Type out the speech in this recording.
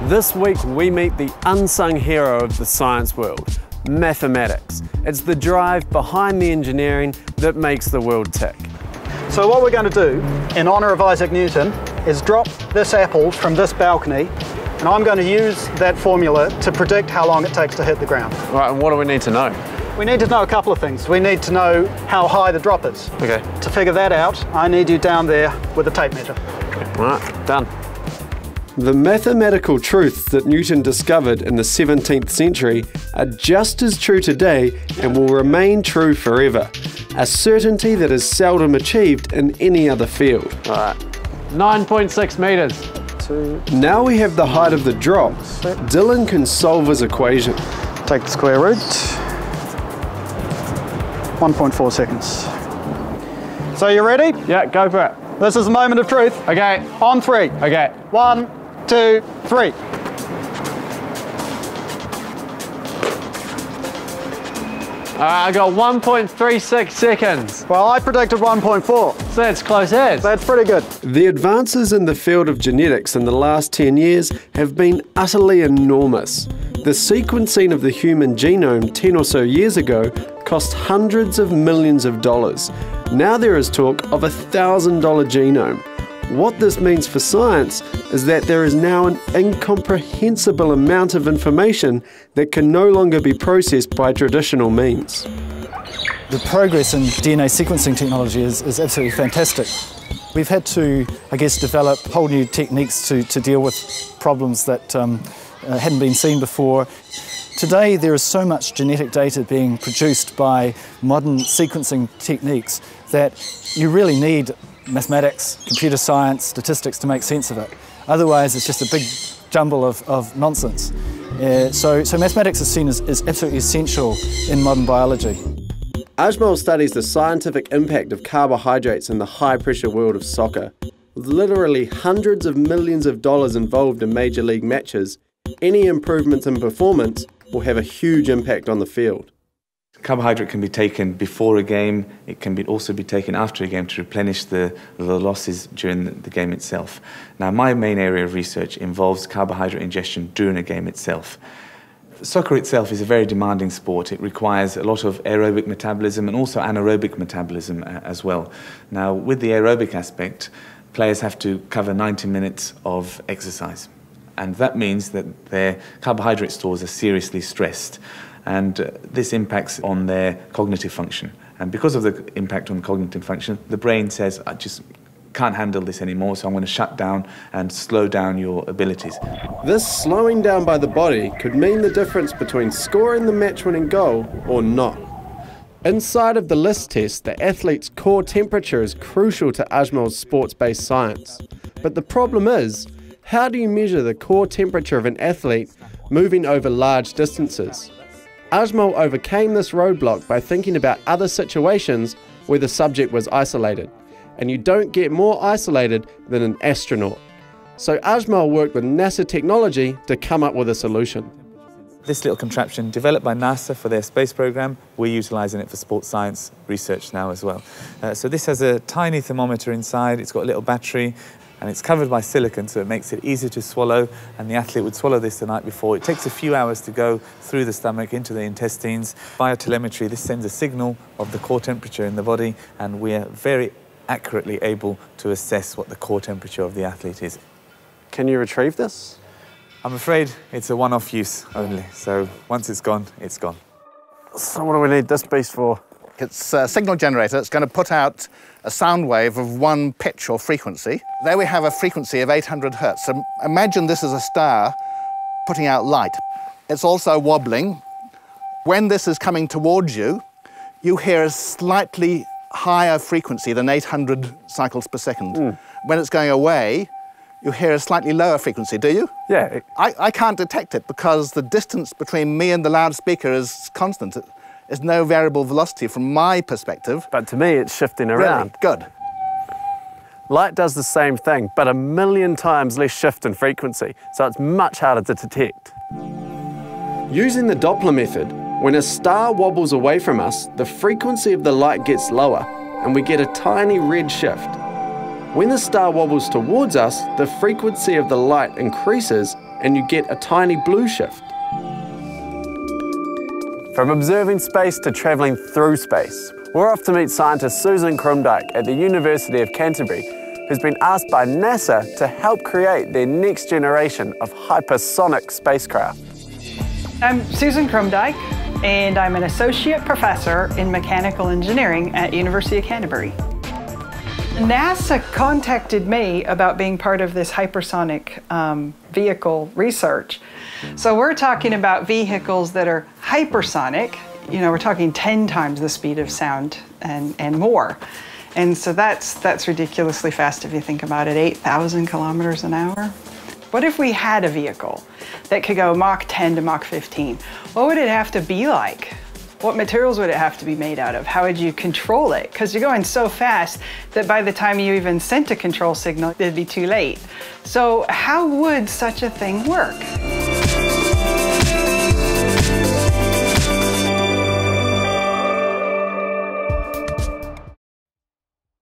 This week we meet the unsung hero of the science world, mathematics. It's the drive behind the engineering that makes the world tick. So what we're going to do, in honour of Isaac Newton, is drop this apple from this balcony, and I'm going to use that formula to predict how long it takes to hit the ground. Right, and what do we need to know? We need to know a couple of things. We need to know how high the drop is. Okay. To figure that out, I need you down there with a tape measure. Right, done. The mathematical truths that Newton discovered in the 17th century are just as true today and will remain true forever. A certainty that is seldom achieved in any other field. Right. 9.6 metres. Now we have the height of the drop, Dylan can solve his equation. Take the square root. 1.4 seconds. So you ready? Yeah, go for it. This is the moment of truth. Okay. On three. Okay. 1, 2, 3. I got 1.36 seconds. Well, I predicted 1.4. So that's close as. That's pretty good. The advances in the field of genetics in the last 10 years have been utterly enormous. The sequencing of the human genome 10 or so years ago cost hundreds of millions of dollars. Now there is talk of a $1,000 genome. What this means for science is that there is now an incomprehensible amount of information that can no longer be processed by traditional means. The progress in DNA sequencing technology is absolutely fantastic. We've had to, develop whole new techniques to deal with problems that hadn't been seen before. Today there is so much genetic data being produced by modern sequencing techniques that you really need mathematics, computer science, statistics to make sense of it. Otherwise it's just a big jumble of nonsense. So mathematics is seen as absolutely essential in modern biology. Ajmal studies the scientific impact of carbohydrates in the high-pressure world of soccer. With literally hundreds of millions of dollars involved in major league matches, any improvements in performance will have a huge impact on the field. Carbohydrate can be taken before a game, it can also be taken after a game to replenish the losses during the game itself. Now, my main area of research involves carbohydrate ingestion during a game itself. Soccer itself is a very demanding sport. It requires a lot of aerobic metabolism and also anaerobic metabolism as well. Now, with the aerobic aspect, players have to cover 90 minutes of exercise. And that means that their carbohydrate stores are seriously stressed. And this impacts on their cognitive function. And because of the impact on cognitive function, the brain says, I just can't handle this anymore, so I'm going to shut down and slow down your abilities. This slowing down by the body could mean the difference between scoring the match-winning goal or not. Inside of the LIST test, the athlete's core temperature is crucial to Ajmal's sports-based science. But the problem is, how do you measure the core temperature of an athlete moving over large distances? Ajmal overcame this roadblock by thinking about other situations where the subject was isolated. And you don't get more isolated than an astronaut. So Ajmal worked with NASA technology to come up with a solution. This little contraption, developed by NASA for their space program, we're utilising it for sports science research now as well. So this has a tiny thermometer inside, it's got a little battery, and it's covered by silicone, so it makes it easier to swallow, and the athlete would swallow this the night before. It takes a few hours to go through the stomach into the intestines. Via telemetry, this sends a signal of the core temperature in the body, and we are very accurately able to assess what the core temperature of the athlete is. Can you retrieve this? I'm afraid it's a one-off use only, so once it's gone, it's gone. So what do we need this beast for? It's a signal generator. It's going to put out a sound wave of one pitch or frequency. There we have a frequency of 800 hertz. So imagine this is a star putting out light. It's also wobbling. When this is coming towards you, you hear a slightly higher frequency than 800 cycles per second. When it's going away, you hear a slightly lower frequency, do you? Yeah. I can't detect it because the distance between me and the loudspeaker is constant. There's no variable velocity from my perspective. But to me, it's shifting around. Really? Good. Light does the same thing, but 1,000,000 times less shift in frequency, so it's much harder to detect. Using the Doppler method, when a star wobbles away from us, the frequency of the light gets lower, and we get a tiny red shift. When the star wobbles towards us, the frequency of the light increases and you get a tiny blue shift. From observing space to travelling through space, we're off to meet scientist Susan Krumdijk at the University of Canterbury, who's been asked by NASA to help create their next generation of hypersonic spacecraft. I'm Susan Krumdijk, and I'm an associate professor in mechanical engineering at University of Canterbury. NASA contacted me about being part of this hypersonic vehicle research. So we're talking about vehicles that are hypersonic. You know, we're talking 10 times the speed of sound and more. And so that's ridiculously fast if you think about it, 8,000 kilometers an hour. What if we had a vehicle that could go Mach 10 to Mach 15? What would it have to be like? What materials would it have to be made out of? How would you control it? Because you're going so fast that by the time you even sent a control signal, it'd be too late. So how would such a thing work?